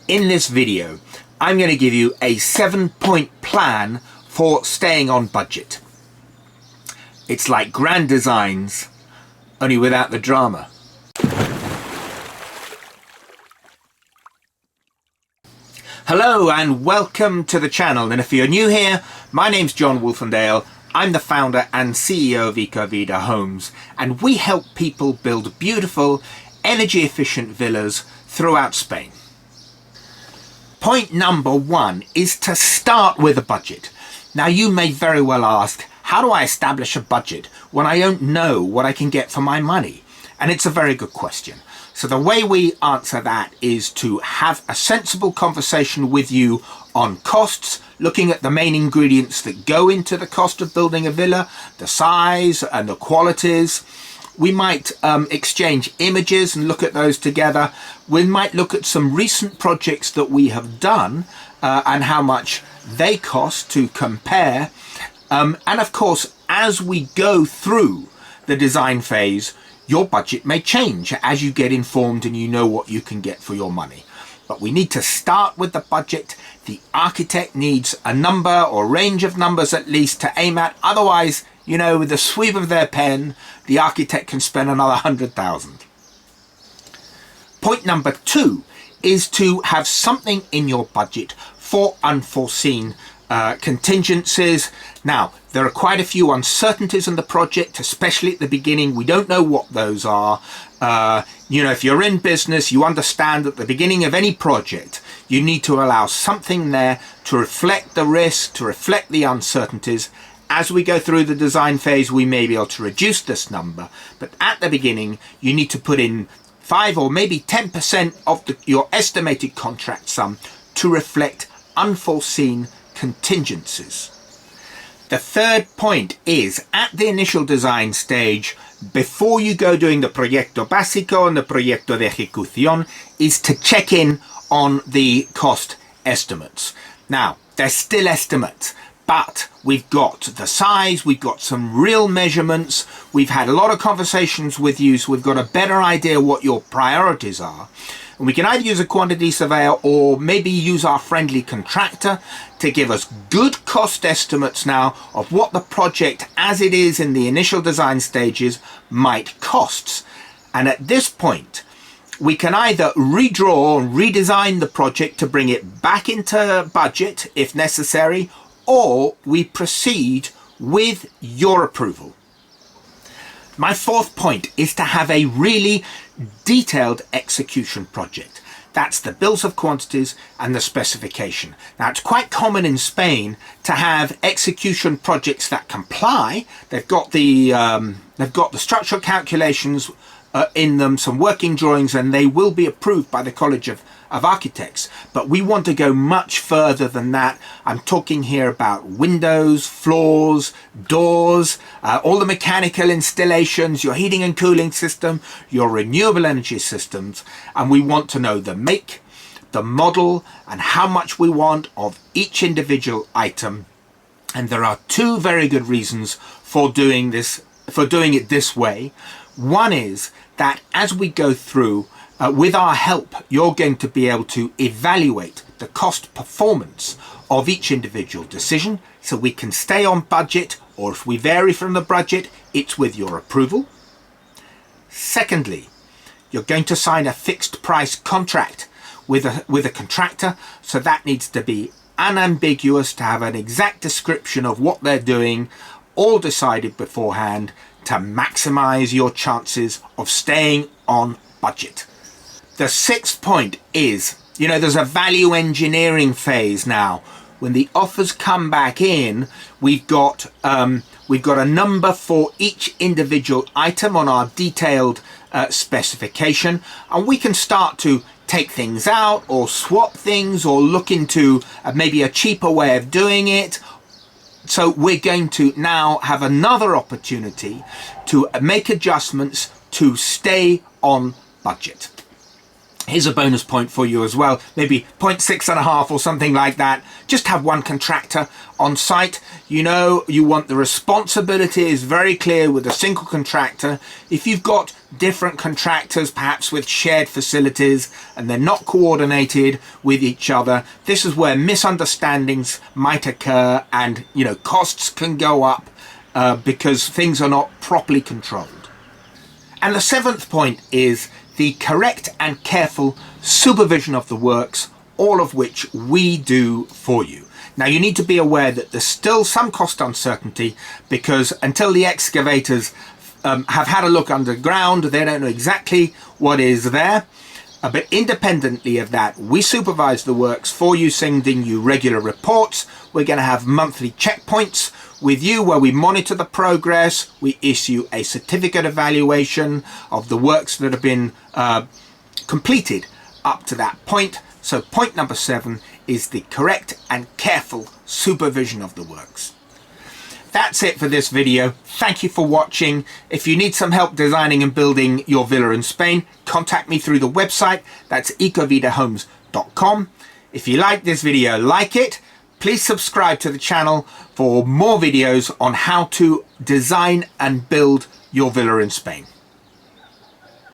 In this video, I'm going to give you a 7-point plan for staying on budget. It's like grand designs, only without the drama. Hello and welcome to the channel, and if you're new here, my name's John Wolfendale. I'm the founder and CEO of ecovidahomes, and we help people build beautiful, energy efficient villas throughout Spain. Point number one is to start with a budget. Now you may very well ask, how do I establish a budget when I don't know what I can get for my money? And it's a very good question. So the way we answer that is to have a sensible conversation with you on costs, looking at the main ingredients that go into the cost of building a villa, the size and the qualities. We might exchange images and look at those together. We might look at some recent projects that we have done and how much they cost to compare. And of course, as we go through the design phase, your budget may change as you get informed and you know what you can get for your money. But we need to start with the budget. The architect needs a number or range of numbers at least to aim at. Otherwise, you know, with the sweep of their pen, the architect can spend another 100,000. Point number two is to have something in your budget for unforeseen contingencies. Now, there are quite a few uncertainties in the project, especially at the beginning. We don't know what those are. You know, if you're in business, you understand at the beginning of any project, you need to allow something there to reflect the risk, to reflect the uncertainties. As we go through the design phase, we may be able to reduce this number, but at the beginning, you need to put in 5 or maybe 10% of your estimated contract sum to reflect unforeseen contingencies. The third point is, at the initial design stage, before you go doing the proyecto básico and the proyecto de ejecución, is to check in on the cost estimates. Now, they're still estimates, but we've got the size, we've got some real measurements, we've had a lot of conversations with you, so we've got a better idea what your priorities are. And we can either use a quantity surveyor or maybe use our friendly contractor to give us good cost estimates now of what the project as it is in the initial design stages might cost. And at this point, we can either redraw and redesign the project to bring it back into budget if necessary, or we proceed with your approval. My fourth point is to have a really detailed execution project. That's the bills of quantities and the specification. Now, it's quite common in Spain to have execution projects that comply. They've got the structural calculations in them, some working drawings, and they will be approved by the College of Architects. But we want to go much further than that. I'm talking here about windows, floors, doors, all the mechanical installations, your heating and cooling system, your renewable energy systems, and we want to know the make, the model, and how much we want of each individual item. And there are two very good reasons for doing it this way. One is that as we go through, with our help, you're going to be able to evaluate the cost performance of each individual decision, so we can stay on budget, or if we vary from the budget, it's with your approval. Secondly, you're going to sign a fixed price contract with a contractor, so that needs to be unambiguous, to have an exact description of what they're doing, all decided beforehand, to maximize your chances of staying on budget. The sixth point is, you know, there's a value engineering phase now. When the offers come back in, we've got a number for each individual item on our detailed specification, and we can start to take things out or swap things or look into maybe a cheaper way of doing it. So we're going to now have another opportunity to make adjustments to stay on budget. Here's a bonus point for you as well, maybe 0.6.5 or something like that. Just have one contractor on site. You know, you want the responsibility is very clear with a single contractor. If you've got different contractors, perhaps with shared facilities, and they're not coordinated with each other. This is where misunderstandings might occur, and costs can go up because things are not properly controlled. And the seventh point is the correct and careful supervision of the works, all of which we do for you. Now, you need to be aware that there's still some cost uncertainty, because until the excavators have had a look underground, they don't know exactly what is there. But independently of that, we supervise the works for you, sending you regular reports. We're going to have monthly checkpoints with you where we monitor the progress. We issue a certificate evaluation of the works that have been completed up to that point. So point number 7 is the correct and careful supervision of the works. That's it for this video. Thank you for watching. If you need some help designing and building your villa in Spain, contact me through the website. That's ecovidahomes.com. If you like this video, like it. Please subscribe to the channel for more videos on how to design and build your villa in Spain.